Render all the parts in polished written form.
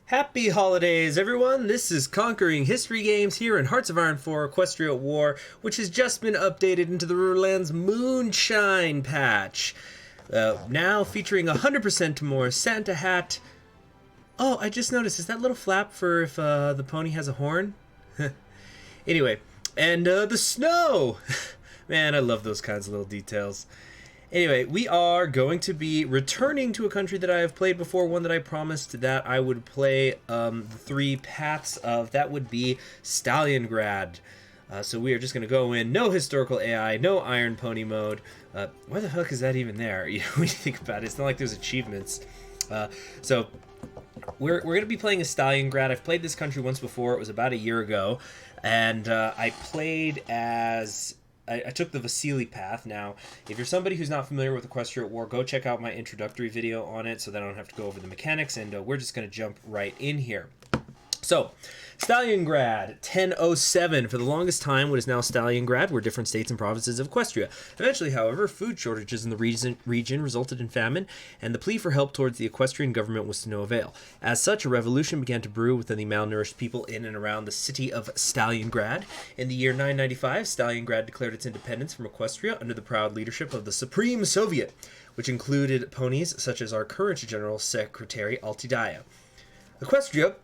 Happy holidays, everyone! This is Conquering History Games here in Hearts of Iron 4 Equestria War, which has just been updated into the Rulerland's Moonshine patch. Now featuring 100% more Santa hat. Oh, I just noticed, is that little flap for if the pony has a horn? Anyway, and the snow! Man, I love those kinds of little details. Anyway, we are going to be returning to a country that I have played before, one that I promised that I would play the three paths of. That would be Stalingrad. So we are just going to go in, no historical AI, no Iron Pony mode. Why the heck is that even there? You know, when you think about it, it's not like there's achievements. So we're going to be playing a Stalingrad. I've played this country once before. It was about a year ago. And I played as... I took the Vasily path. Now, if you're somebody who's not familiar with Equestria War, go check out my introductory video on it so that I don't have to go over the mechanics, and we're just going to jump right in here. So, Stalingrad, 1007. For the longest time, what is now Stalingrad were different states and provinces of Equestria. Eventually, however, food shortages in the region resulted in famine, and the plea for help towards the Equestrian government was to no avail. As such, a revolution began to brew within the malnourished people in and around the city of Stalingrad. In the year 995, Stalingrad declared its independence from Equestria under the proud leadership of the Supreme Soviet, which included ponies such as our current General Secretary Altidaya. Equestria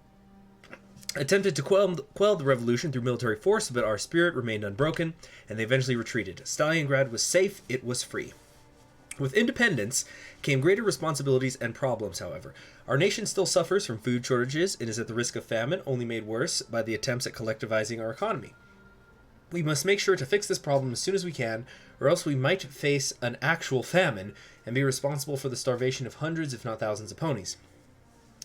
attempted to quell the revolution through military force, but our spirit remained unbroken, and they eventually retreated. Stalingrad was safe, it was free. With independence came greater responsibilities and problems, however. Our nation still suffers from food shortages and is at the risk of famine, only made worse by the attempts at collectivizing our economy. We must make sure to fix this problem as soon as we can, or else we might face an actual famine and be responsible for the starvation of hundreds, if not thousands, of ponies.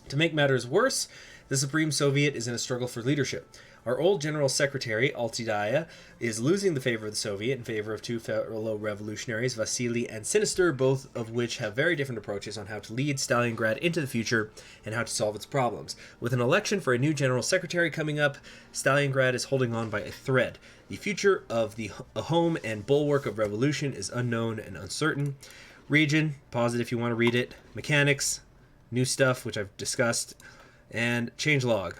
To make matters worse, the Supreme Soviet is in a struggle for leadership. Our old General Secretary, Altidaya, is losing the favor of the Soviet in favor of two fellow revolutionaries, Vasily and Sinister, both of which have very different approaches on how to lead Stalingrad into the future and how to solve its problems. With an election for a new General Secretary coming up, Stalingrad is holding on by a thread. The future of the home and bulwark of revolution is unknown and uncertain. Region, pause it if you want to read it. Mechanics, new stuff, which I've discussed. And changelog.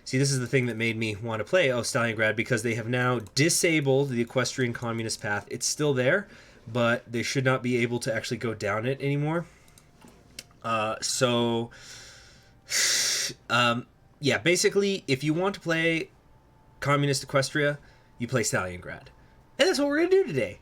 See, this is the thing that made me want to play Stalingrad, because they have now disabled the Equestrian Communist path. It's still there, but they should not be able to actually go down it anymore. Yeah, basically, if you want to play Communist Equestria, you play Stalingrad. And that's what we're going to do today.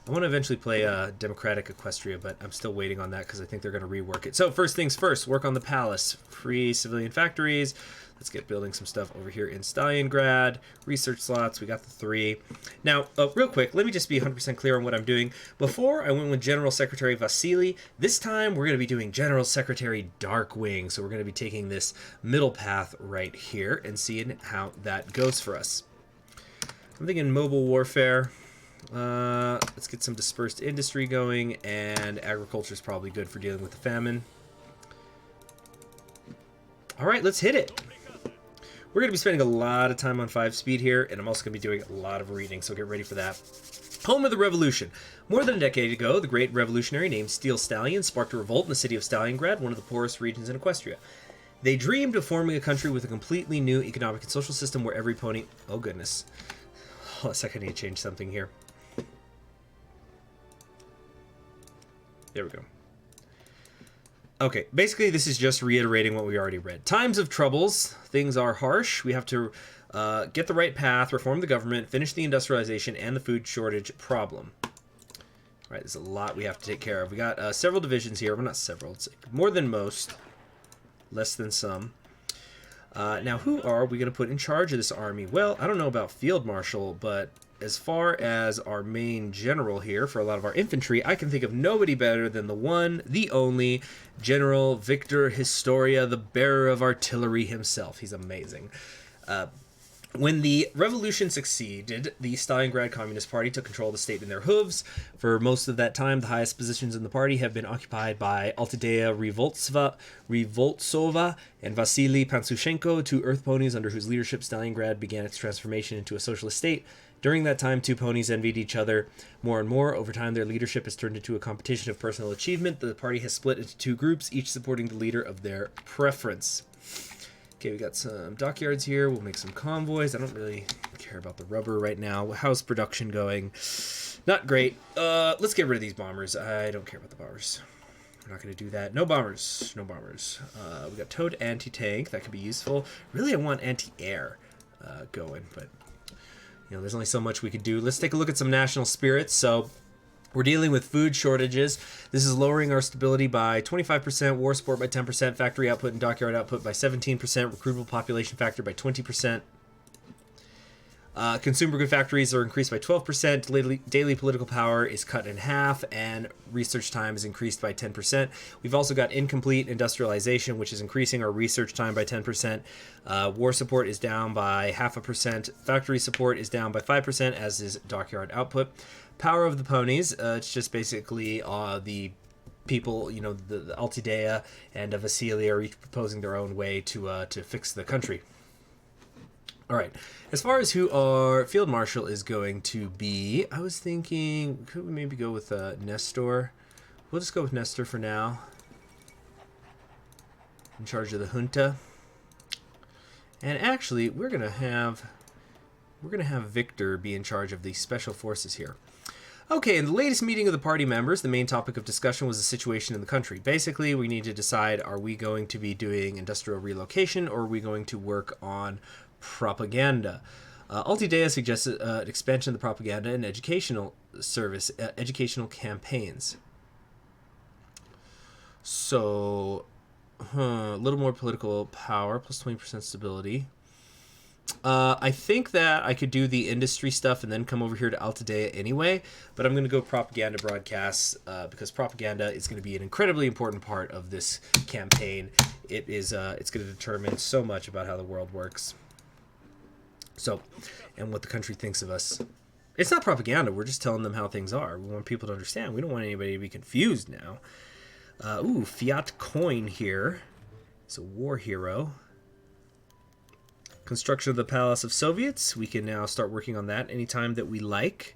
I want to eventually play Democratic Equestria, but I'm still waiting on that because I think they're going to rework it. So first things first, work on the palace. Free civilian factories. Let's get building some stuff over here in Stalingrad. Research slots, we got the 3. Now, real quick, let me just be 100% clear on what I'm doing. Before, I went with General Secretary Vasily. This time, we're going to be doing General Secretary Darkwing. So we're going to be taking this middle path right here and seeing how that goes for us. I'm thinking mobile warfare. Let's get some dispersed industry going, and agriculture is probably good for dealing with the famine. Alright, let's hit it. We're going to be spending a lot of time on 5-speed here, and I'm also going to be doing a lot of reading, so get ready for that. Home of the Revolution. More than a decade ago, the great revolutionary named Steel Stallion sparked a revolt in the city of Stalingrad, one of the poorest regions in Equestria. They dreamed of forming a country with a completely new economic and social system where every pony... Oh, goodness. Hold on a second, I need to change something here. There we go. Okay, basically this is just reiterating what we already read. Times of troubles. Things are harsh. We have to get the right path, reform the government, finish the industrialization, and the food shortage problem. All right, there's a lot we have to take care of. We got several divisions here. Well, not several. It's more than most. Less than some. Now, who are we going to put in charge of this army? Well, I don't know about Field Marshal, but as far as our main general here for a lot of our infantry, I can think of nobody better than the one, the only, General Victor Historia, the bearer of artillery himself. He's amazing. When the revolution succeeded, the Stalingrad Communist Party took control of the state in their hooves. For most of that time, the highest positions in the party have been occupied by Altidea Revoltsova and Vasily Pansushenko, two earth ponies under whose leadership Stalingrad began its transformation into a socialist state. During that time, two ponies envied each other more and more. Over time, their leadership has turned into a competition of personal achievement. The party has split into two groups, each supporting the leader of their preference. Okay, we got some dockyards here. We'll make some convoys. I don't really care about the rubber right now. How's production going? Not great. Let's get rid of these bombers. I don't care about the bombers. We're not going to do that. No bombers. No bombers. We got towed anti-tank. That could be useful. Really, I want anti-air going, but you know, there's only so much we could do. Let's take a look at some national spirits. So we're dealing with food shortages. This is lowering our stability by 25%, war support by 10%, factory output and dockyard output by 17%, recruitable population factor by 20%. Consumer good factories are increased by 12%, daily political power is cut in half, and research time is increased by 10%. We've also got incomplete industrialization, which is increasing our research time by 10%. War support is down by 0.5%. Factory support is down by 5%, as is dockyard output. Power of the ponies, it's just basically the people, you know, the Altidea and Vasilia are each proposing their own way to fix the country. All right, as far as who our field marshal is going to be, I was thinking, could we maybe go with Nestor? We'll just go with Nestor for now. In charge of the junta. And actually, we're gonna have Victor be in charge of the special forces here. Okay, in the latest meeting of the party members, the main topic of discussion was the situation in the country. Basically, we need to decide, are we going to be doing industrial relocation, or are we going to work on propaganda? Altidea suggested an expansion of the propaganda and educational campaigns. So, a little more political power, plus 20% stability. I think that I could do the industry stuff and then come over here to Altidea anyway, but I'm going to go propaganda broadcasts because propaganda is going to be an incredibly important part of this campaign. It's going to determine so much about how the world works. So, and what the country thinks of us. It's not propaganda. We're just telling them how things are. We want people to understand. We don't want anybody to be confused now. Fiat coin here. It's a war hero. Construction of the Palace of Soviets. We can now start working on that anytime that we like.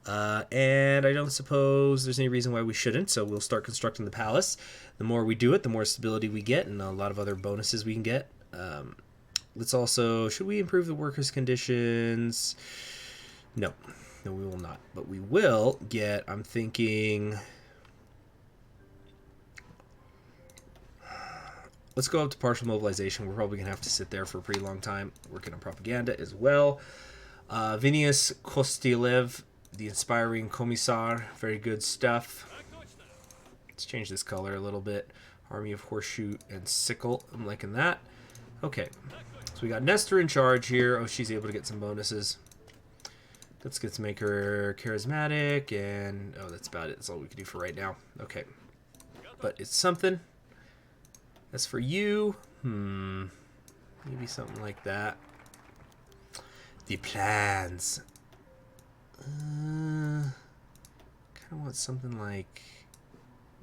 And I don't suppose there's any reason why we shouldn't, so we'll start constructing the palace. The more we do it, the more stability we get, and a lot of other bonuses we can get. Let's also, should we improve the workers' conditions? No, we will not. But we will get, I'm thinking, let's go up to partial mobilization. We're probably going to have to sit there for a pretty long time working on propaganda as well. Vinius Kostylev, the inspiring commissar, very good stuff. Let's change this color a little bit. Army of Horseshoe and Sickle, I'm liking that. Okay, so we got Nestor in charge here. Oh, she's able to get some bonuses. Let's make her charismatic, and oh, that's about it. That's all we can do for right now. Okay, but it's something. As for you, maybe something like that. The plans. Kind of want something like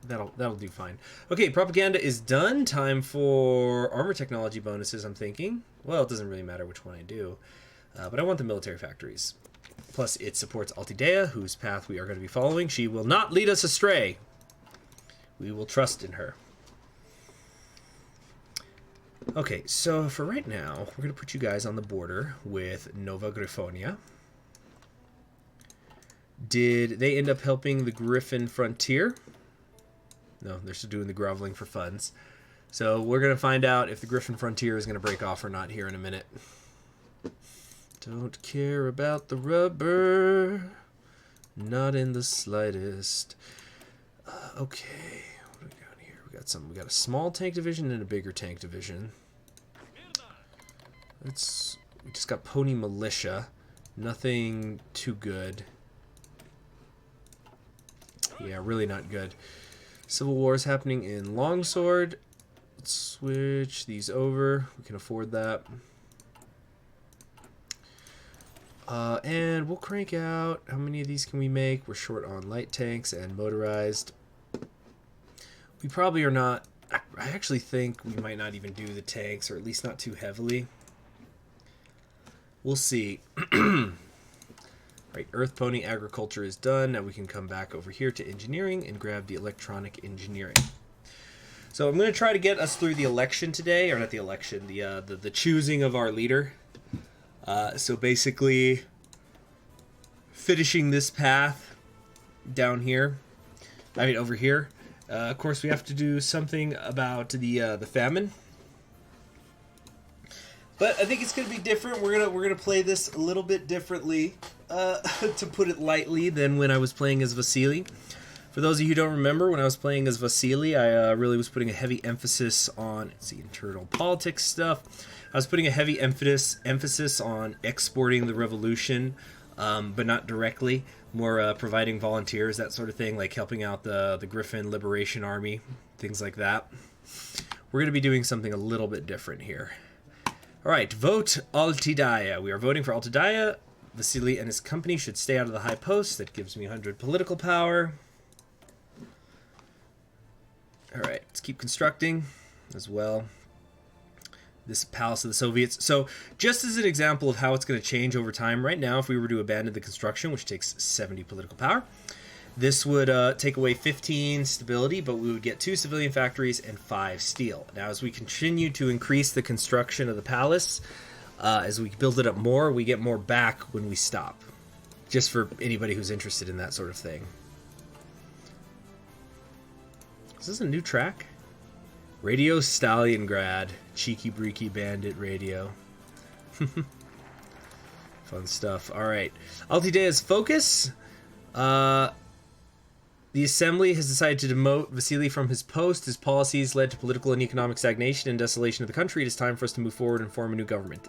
that'll do fine. Okay, propaganda is done. Time for armor technology bonuses, I'm thinking. Well, it doesn't really matter which one I do, but I want the military factories. Plus, it supports Altidea, whose path we are going to be following. She will not lead us astray. We will trust in her. Okay, so for right now, we're going to put you guys on the border with Nova Griffonia. Did they end up helping the Griffin frontier? No, they're still doing the groveling for funds. So we're going to find out if the Griffin frontier is going to break off or not here in a minute. Don't care about the rubber. Not in the slightest. Okay, what do we got here? We got a small tank division and a bigger tank division. We just got pony militia. Nothing too good. Yeah, really not good. Civil war is happening in Longsword. Let's switch these over. We can afford that. And we'll crank out. How many of these can we make? We're short on light tanks and motorized. We probably are not. I actually think we might not even do the tanks, or at least not too heavily. We'll see. Right, Earth Pony agriculture is done. Now we can come back over here to engineering and grab the electronic engineering. So I'm going to try to get us through the election today, or not the election, the choosing of our leader. So basically, finishing this path down here. I mean, over here. Of course, we have to do something about the famine. But I think it's going to be different. We're gonna play this a little bit differently, to put it lightly, than when I was playing as Vasily. For those of you who don't remember, when I was playing as Vasily, I really was putting a heavy emphasis on the internal politics stuff. I was putting a heavy emphasis on exporting the revolution, but not directly. More providing volunteers, that sort of thing, like helping out the Griffin Liberation Army, things like that. We're going to be doing something a little bit different here. All right, vote Altidaya. We are voting for Altidaya. Vasily and his company should stay out of the high post. That gives me 100 political power. All right, let's keep constructing as well. This Palace of the Soviets. So just as an example of how it's going to change over time, right now, if we were to abandon the construction, which takes 70 political power, this would take away 15 stability, but we would get 2 civilian factories and 5 steel. Now, as we continue to increase the construction of the palace, as we build it up more, we get more back when we stop. Just for anybody who's interested in that sort of thing. Is this a new track? Radio Stalingrad. Cheeky breaky bandit radio. Fun stuff. Alright. Altidaya's focus. The assembly has decided to demote Vasily from his post. His policies led to political and economic stagnation and desolation of the country. It is time for us to move forward and form a new government.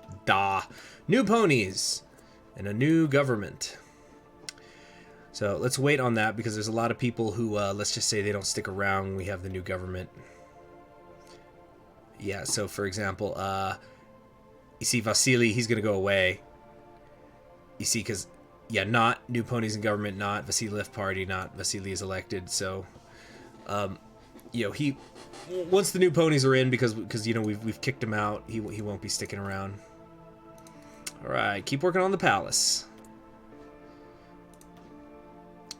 New ponies and a new government. So let's wait on that, because there's a lot of people who, let's just say they don't stick around when we have the new government. Yeah, so for example, you see Vasily, he's going to go away. You see, because, yeah, not new ponies in government, not Vasily left party, not Vasily is elected. So, you know, he, once the new ponies are in, because you know, we've kicked him out, he won't be sticking around. All right, keep working on the palace.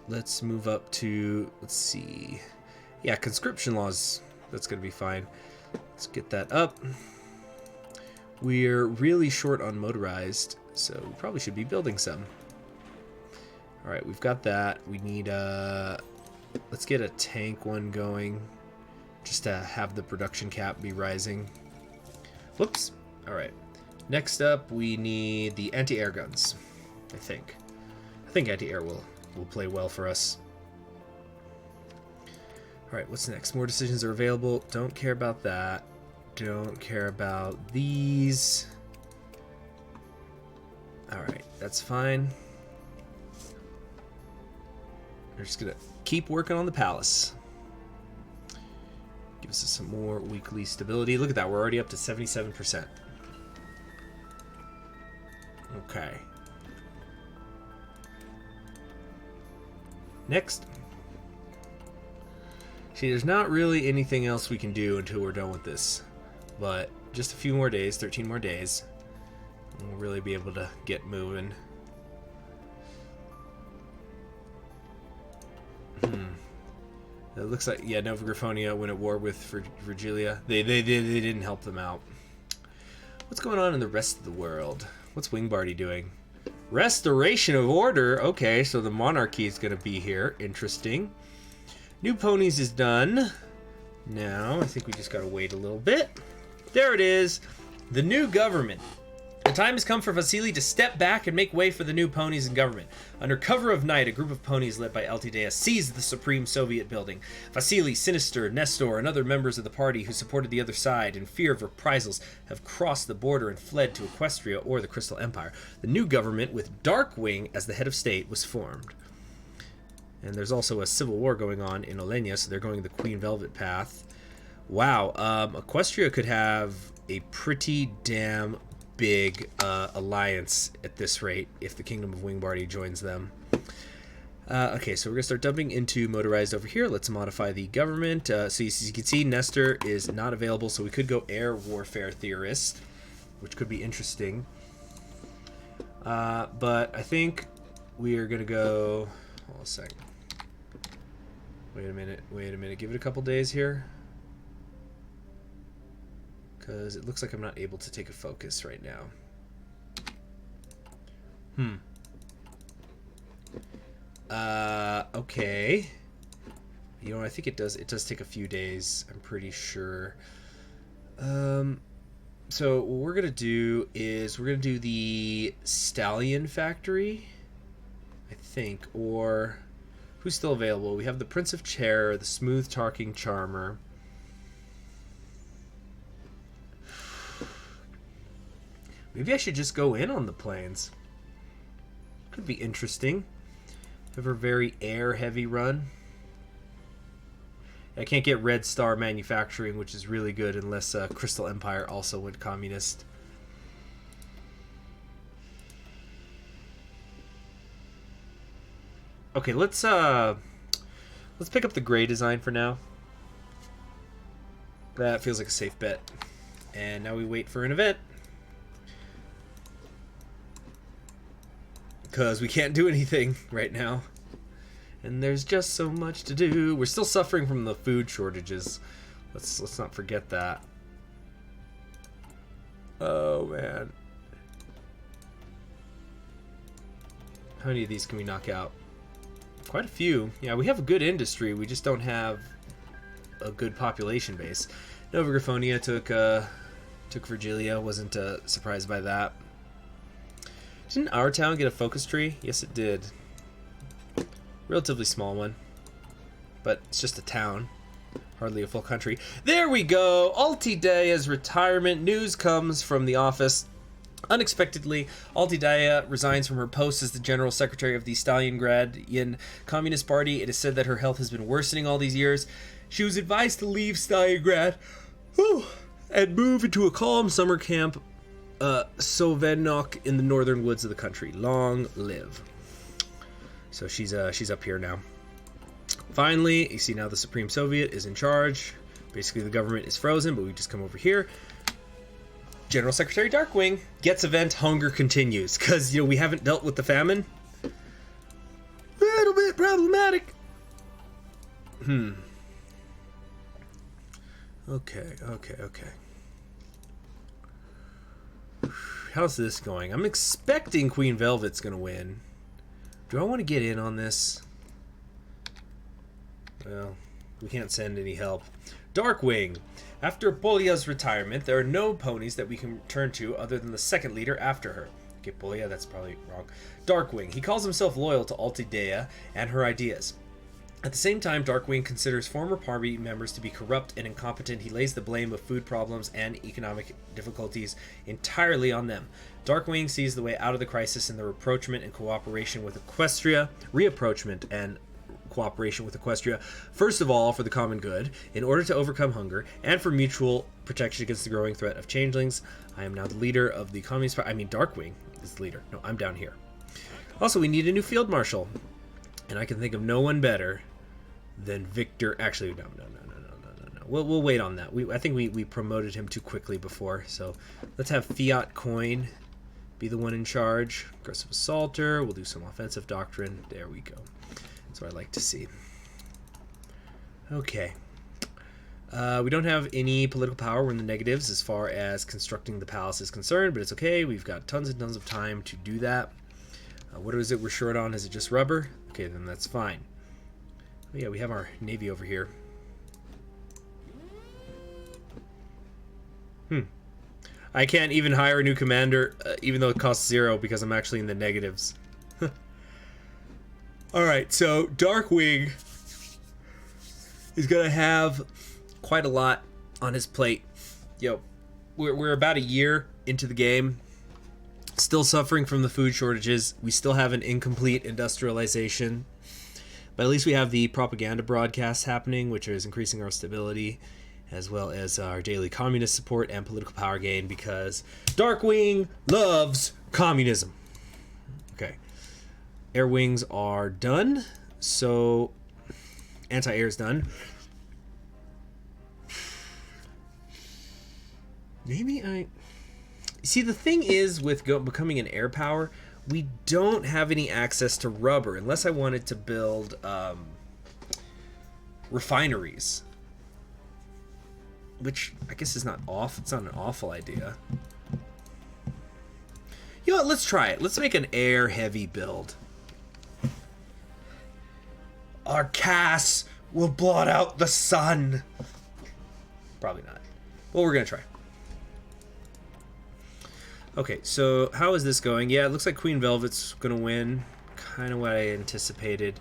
Let's move up to, let's see. Yeah, conscription laws, that's going to be fine. Let's get that up. We're really short on motorized, so we probably should be building some. All right, we've got that. We need let's get a tank one going, just to have the production cap be rising. Whoops. All right. Next up, we need the anti-air guns. I think anti-air will play well for us. All right, what's next? More decisions are available. Don't care about that. Don't care about these. All right, that's fine. We're just gonna keep working on the palace. Gives us some more weekly stability. Look at that, we're already up to 77%. Okay. Next. See, there's not really anything else we can do until we're done with this. But just a few more days, 13 more days, and we'll really be able to get moving. It looks like, yeah, Nova Griffonia went at war with Virgilia. They didn't help them out. What's going on in the rest of the world? What's Wingbardy doing? Restoration of order. Okay, so the monarchy is going to be here. Interesting. New ponies is done. Now, I think we just got to wait a little bit. There it is. The new government. The time has come for Vasily to step back and make way for the new ponies in government. Under cover of night, a group of ponies led by Altidaya seized the Supreme Soviet building. Vasily, Sinister, Nestor, and other members of the party who supported the other side in fear of reprisals have crossed the border and fled to Equestria or the Crystal Empire. The new government, with Darkwing as the head of state, was formed. And there's also a civil war going on in Olenia, so they're going the Queen Velvet path. Wow, Equestria could have a pretty damn big alliance at this rate if the Kingdom of Wingbardy joins them. Okay, so we're going to start dumping into motorized over here. Let's modify the government. So as you can see, Nestor is not available, so we could go air warfare theorist, which could be interesting. But I think we are going to go... Hold on a second. Wait a minute. Give it a couple days here. Because it looks like I'm not able to take a focus right now. Okay. You know, I think it does take a few days, I'm pretty sure. So what we're gonna do is we're gonna do the Stallion Factory, I think, or who's still available? We have the Prince of Chair, the Smooth Talking Charmer. Maybe I should just go in on the plains. Could be interesting. Have a very air-heavy run. I can't get Red Star Manufacturing, which is really good, unless Crystal Empire also went communist. Okay, let's pick up the gray design for now. That feels like a safe bet. And now we wait for an event. Because we can't do anything right now. And there's just so much to do. We're still suffering from the food shortages. Let's not forget that. Oh, man. How many of these can we knock out? Quite a few. Yeah, we have a good industry. We just don't have a good population base. Nova Griffonia took Virgilia. Wasn't surprised by that. Didn't our town get a focus tree? Yes, it did. Relatively small one. But it's just a town. Hardly a full country. There we go! Altideia's retirement. News comes from the office. Unexpectedly, Altideia resigns from her post as the General Secretary of the Stalingrad Communist Party. It is said that her health has been worsening all these years. She was advised to leave Stalingrad and move into a calm summer camp, Sovenok, in the northern woods of the country. Long live. So she's up here now. Finally, you see now the Supreme Soviet is in charge. Basically, the government is frozen, but we just come over here. General Secretary Darkwing gets event. Hunger continues because we haven't dealt with the famine. A little bit problematic. Okay. How's this going? I'm expecting Queen Velvet's gonna win. Do I want to get in on this? Well, we can't send any help. Darkwing. After Polia's retirement, there are no ponies that we can turn to other than the second leader after her. Okay, Polia, that's probably wrong. Darkwing. He calls himself loyal to Altideia and her ideas. At the same time, Darkwing considers former party members to be corrupt and incompetent. He lays the blame of food problems and economic difficulties entirely on them. Darkwing sees the way out of the crisis in the rapprochement and cooperation with Equestria. First of all, for the common good, in order to overcome hunger, and for mutual protection against the growing threat of changelings. I am now the leader of the Communist Party. I mean, Darkwing is the leader. No, I'm down here. Also, we need a new field marshal. And I can think of no one better than Victor. Actually, no. We'll wait on that. I think we promoted him too quickly before. So let's have Fiat Coin be the one in charge. Aggressive Assaulter. We'll do some offensive doctrine. There we go. That's what I like to see. Okay. We don't have any political power. We're in the negatives as far as constructing the palace is concerned, but it's okay. We've got tons and tons of time to do that. What is it we're short on? Is it just rubber? Okay, then that's fine. Oh, yeah, we have our navy over here. I can't even hire a new commander, even though it costs 0, because I'm actually in the negatives. Alright, so Darkwing is going to have quite a lot on his plate. We're about a year into the game. Still suffering from the food shortages. We still have an incomplete industrialization. But at least we have the propaganda broadcasts happening, which is increasing our stability, as well as our daily communist support and political power gain, because Darkwing loves communism. Okay. Air wings are done. So anti-air is done. Maybe see, the thing is with becoming an air power, we don't have any access to rubber unless I wanted to build refineries, which I guess is not off. It's not an awful idea. You know what? Let's try it. Let's make an air-heavy build. Our Cass will blot out the sun. Probably not. Well, we're gonna try. Okay, so how is this going? Yeah, it looks like Queen Velvet's gonna win. Kind of what I anticipated.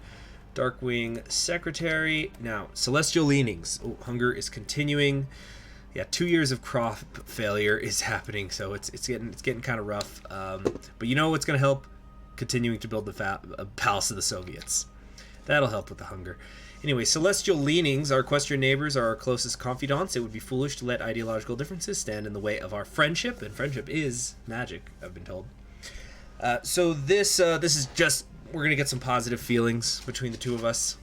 Darkwing Secretary. Now, Celestial Leanings. Oh, hunger is continuing. Yeah, 2 years of crop failure is happening, so it's getting kind of rough. But you know what's gonna help? Continuing to build the Palace of the Soviets. That'll help with the hunger. Anyway, Celestial Leanings, our Equestrian neighbors, are our closest confidants. It would be foolish to let ideological differences stand in the way of our friendship, and friendship is magic, I've been told. So this is just, we're going to get some positive feelings between the two of us.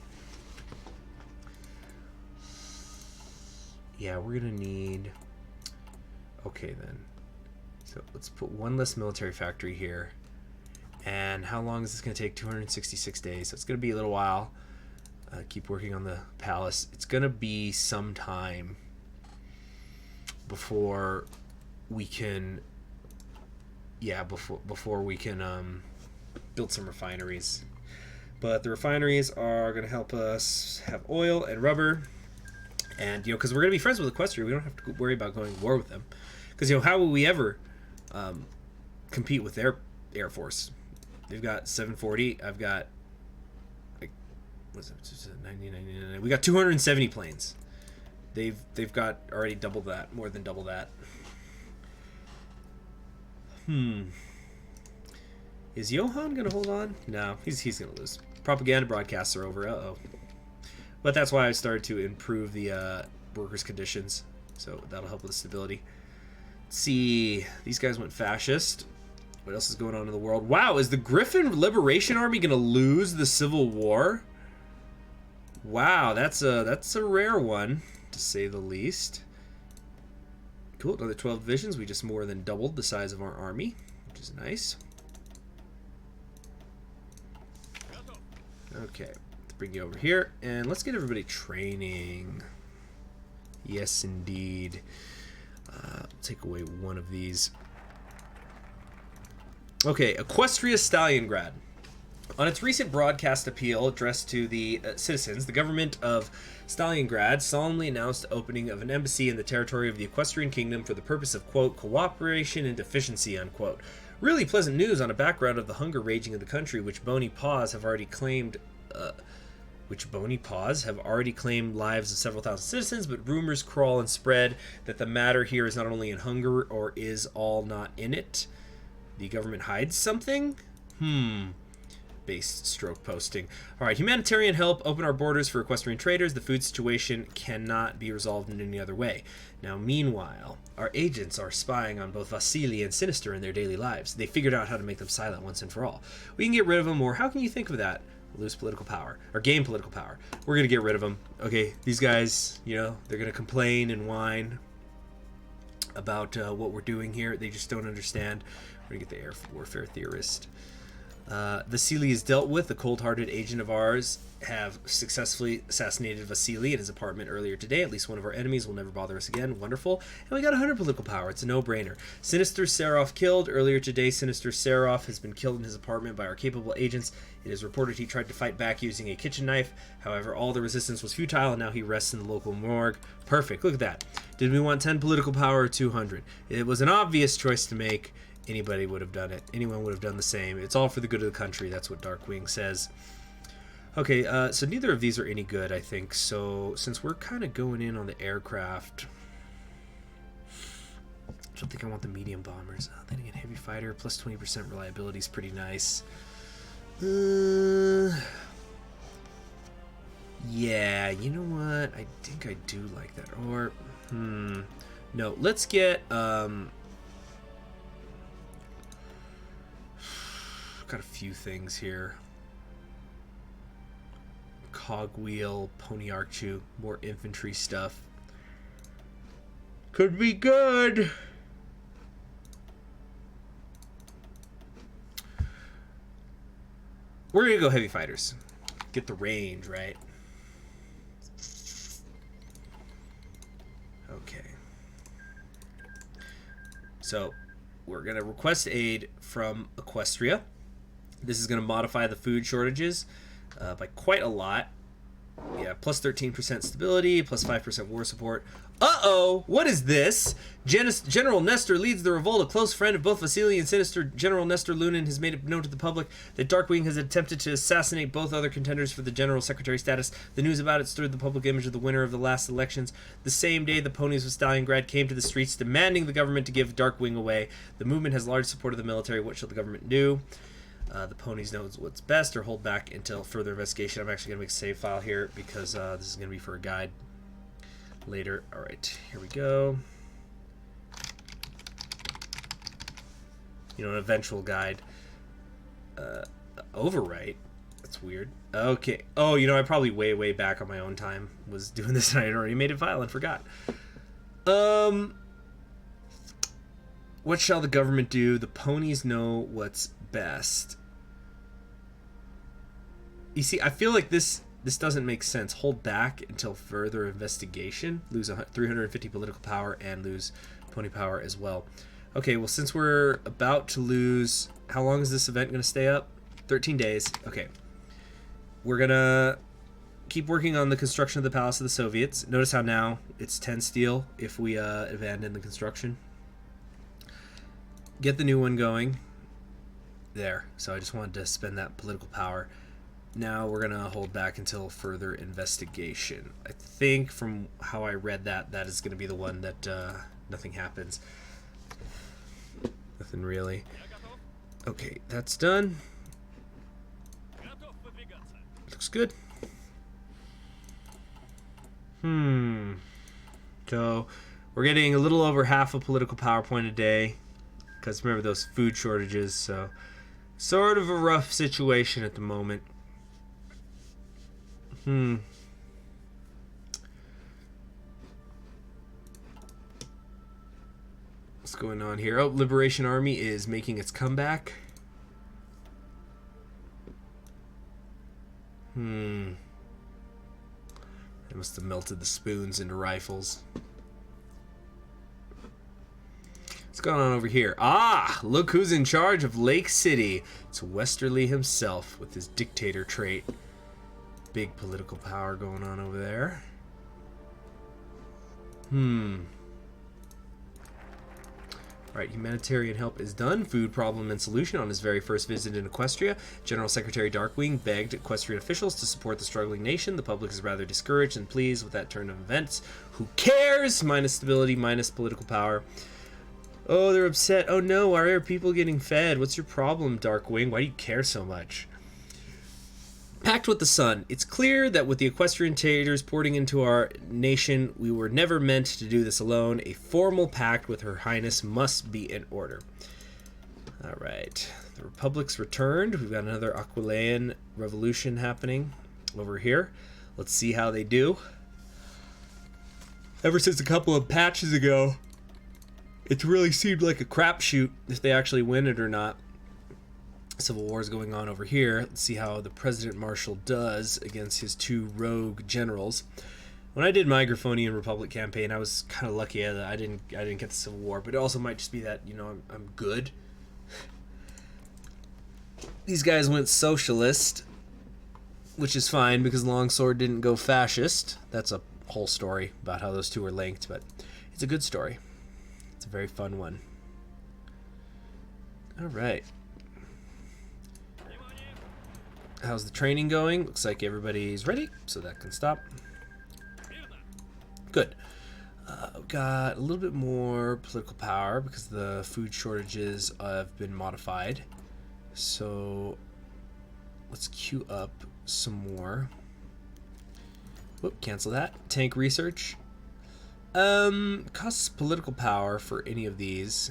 Yeah, we're going to need... Okay, then. So let's put one less military factory here. And how long is this going to take? 266 days. So it's going to be a little while. Keep working on the palace. It's going to be some time before we can... Yeah, before we can build some refineries. But the refineries are going to help us have oil and rubber. And, you know, because we're going to be friends with Equestria, we don't have to worry about going to war with them. Because, you know, how will we ever compete with their Air Force? They've got 740. I've got, like, what's it, 90. We got 270 planes. They've got already double that, more than double that. Is Johan gonna hold on? No, he's gonna lose. Propaganda broadcasts are over. Uh-oh. But that's why I started to improve the workers' conditions, so that'll help with the stability. Let's see, these guys went fascist. What else is going on in the world? Wow, is the Griffin Liberation Army gonna lose the Civil War? Wow, that's a rare one, to say the least. Cool, another 12 divisions. We just more than doubled the size of our army, which is nice. Okay, let's bring you over here, and let's get everybody training. Yes, indeed. Take away one of these. Okay, Equestria Stalingrad. On its recent broadcast appeal addressed to the citizens, the government of Stalingrad solemnly announced the opening of an embassy in the territory of the Equestrian Kingdom for the purpose of, quote, cooperation and efficiency, unquote. Really pleasant news on a background of the hunger raging in the country, which bony paws have already claimed lives of several thousand citizens, but rumors crawl and spread that the matter here is not only in hunger, or is all not in it. The government hides something? Based stroke posting. Alright, humanitarian help, open our borders for equestrian traders. The food situation cannot be resolved in any other way. Now, meanwhile, our agents are spying on both Vasily and Sinister in their daily lives. They figured out how to make them silent once and for all. We can get rid of them, or how can you think of that? Lose political power, or gain political power. We're gonna get rid of them. Okay, these guys, you know, they're gonna complain and whine about what we're doing here. They just don't understand. We're gonna get the air warfare theorist. Vasily is dealt with. The cold-hearted agent of ours have successfully assassinated Vasily at his apartment earlier today. At least one of our enemies will never bother us again. Wonderful. And we got 100 political power. It's a no-brainer. Sinister Seraph killed. Earlier today, Sinister Seraph has been killed in his apartment by our capable agents. It is reported he tried to fight back using a kitchen knife. However, all the resistance was futile, and now he rests in the local morgue. Perfect. Look at that. Did we want 10 political power or 200? It was an obvious choice to make. Anybody would have done it. Anyone would have done the same. It's all for the good of the country. That's what Darkwing says. Okay, so neither of these are any good, I think. So since we're kind of going in on the aircraft, I don't think I want the medium bombers. Then again, heavy fighter plus 20% reliability is pretty nice. Yeah, you know what? I think I do like that. Or, no, let's get, got a few things here. Cogwheel, Pony Archu, more infantry stuff. Could be good. We're going to go heavy fighters. Get the range, right? Okay. So, we're going to request aid from Equestria. This is going to modify the food shortages by quite a lot. Yeah, plus 13% stability, plus 5% war support. Uh-oh! What is this? General Nestor leads the revolt. A close friend of both Vasily and Sinister, General Nestor Lunin, has made it known to the public that Darkwing has attempted to assassinate both other contenders for the General Secretary status. The news about it stirred the public image of the winner of the last elections. The same day, the ponies of Stalingrad came to the streets demanding the government to give Darkwing away. The movement has large support of the military. What shall the government do? The ponies knows what's best, or hold back until further investigation. I'm actually going to make a save file here because this is going to be for a guide later. Alright, here we go. You know, an eventual guide. Overwrite? That's weird. Okay. Oh, you know, I probably way back on my own time was doing this and I had already made a file and forgot. What shall the government do? The ponies know what's best. You see, I feel like this doesn't make sense. Hold back until further investigation. Lose 350 political power and lose pony power as well. Okay, well, since we're about to lose... How long is this event going to stay up? 13 days. Okay. We're going to keep working on the construction of the Palace of the Soviets. Notice how now it's 10 steel if we abandon the construction. Get the new one going. There. So I just wanted to spend that political power. Now we're going to hold back until further investigation. I think from how I read that, that is going to be the one that nothing happens. Nothing really. Okay, that's done. Looks good. So we're getting a little over half a political power point a day. Because remember those food shortages, so sort of a rough situation at the moment. What's going on here? Oh, Liberation Army is making its comeback. They must have melted the spoons into rifles. What's going on over here? Ah, look who's in charge of Lake City. It's Westerly himself with his dictator trait. Big political power going on over there. Alright, humanitarian help is done. Food problem and solution. On his very first visit in Equestria, General Secretary Darkwing begged Equestrian officials to support the struggling nation. The public is rather discouraged and pleased with that turn of events. Who cares? Minus stability, minus political power. Oh, they're upset. Oh no, why are people getting fed? What's your problem, Darkwing? Why do you care so much? Pact with the Sun. It's clear that with the Equestrian traitors porting into our nation, we were never meant to do this alone. A formal pact with Her Highness must be in order. Alright. The Republic's returned. We've got another Aquilean revolution happening over here. Let's see how they do. Ever since a couple of patches ago, it's really seemed like a crapshoot if they actually win it or not. Civil war is going on over here. Let's see how the President Marshal does against his two rogue generals. When I did my Griffonian Republic campaign, I was kind of lucky that I didn't get the Civil War, but it also might just be that, you know, I'm good. These guys went socialist, which is fine because Longsword didn't go fascist. That's a whole story about how those two are linked, but it's a good story. It's a very fun one. All right. How's the training going? Looks like everybody's ready, so that can stop. Good. We've got a little bit more political power because the food shortages have been modified. So let's queue up some more. Whoop, cancel that. Tank research. Costs political power for any of these.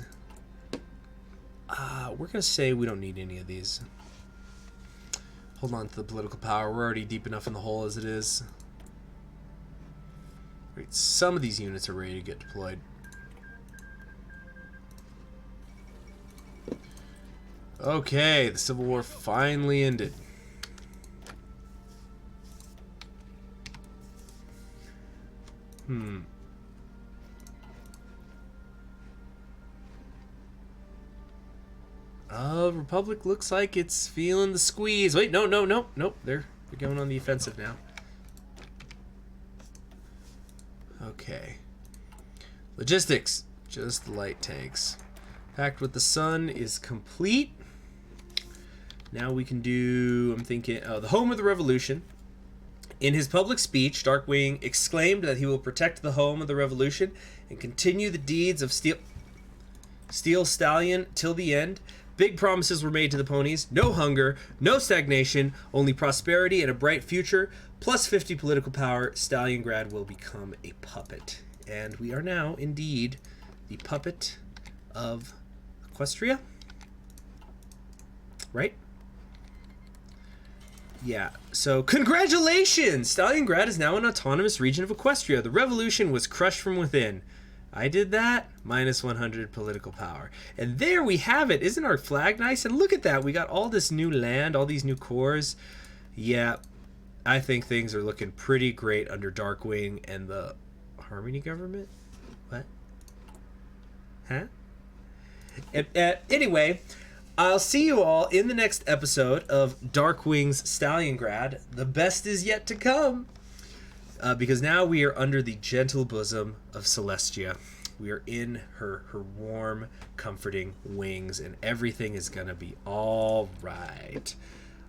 We're gonna say we don't need any of these. Hold on to the political power. We're already deep enough in the hole as it is. Right, some of these units are ready to get deployed. Okay, the Civil War finally ended. Republic looks like it's feeling the squeeze. Wait, no. They're going on the offensive now. Okay. Logistics. Just the light tanks. Pact with the Sun is complete. Now we can do, I'm thinking, the home of the revolution. In his public speech, Darkwing exclaimed that he will protect the home of the revolution and continue the deeds of Steel Stallion till the end. Big promises were made to the ponies. No hunger, no stagnation, only prosperity and a bright future. Plus 50 political power. Stalingrad will become a puppet. And we are now, indeed, the puppet of Equestria. Right? Yeah, so congratulations! Stalingrad is now an autonomous region of Equestria. The revolution was crushed from within. I did that. Minus 100 political power. And there we have it. Isn't our flag nice? And look at that. We got all this new land, all these new cores. Yeah, I think things are looking pretty great under Darkwing and the Harmony government. What? Huh? Anyway, I'll see you all in the next episode of Darkwing's Stalingrad. The best is yet to come. Because now we are under the gentle bosom of Celestia. We are in her warm, comforting wings, and everything is going to be all right.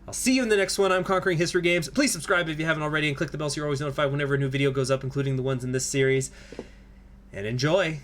I'll see you in the next one. I'm Conquering History Games. Please subscribe if you haven't already, and click the bell so you're always notified whenever a new video goes up, including the ones in this series. And enjoy!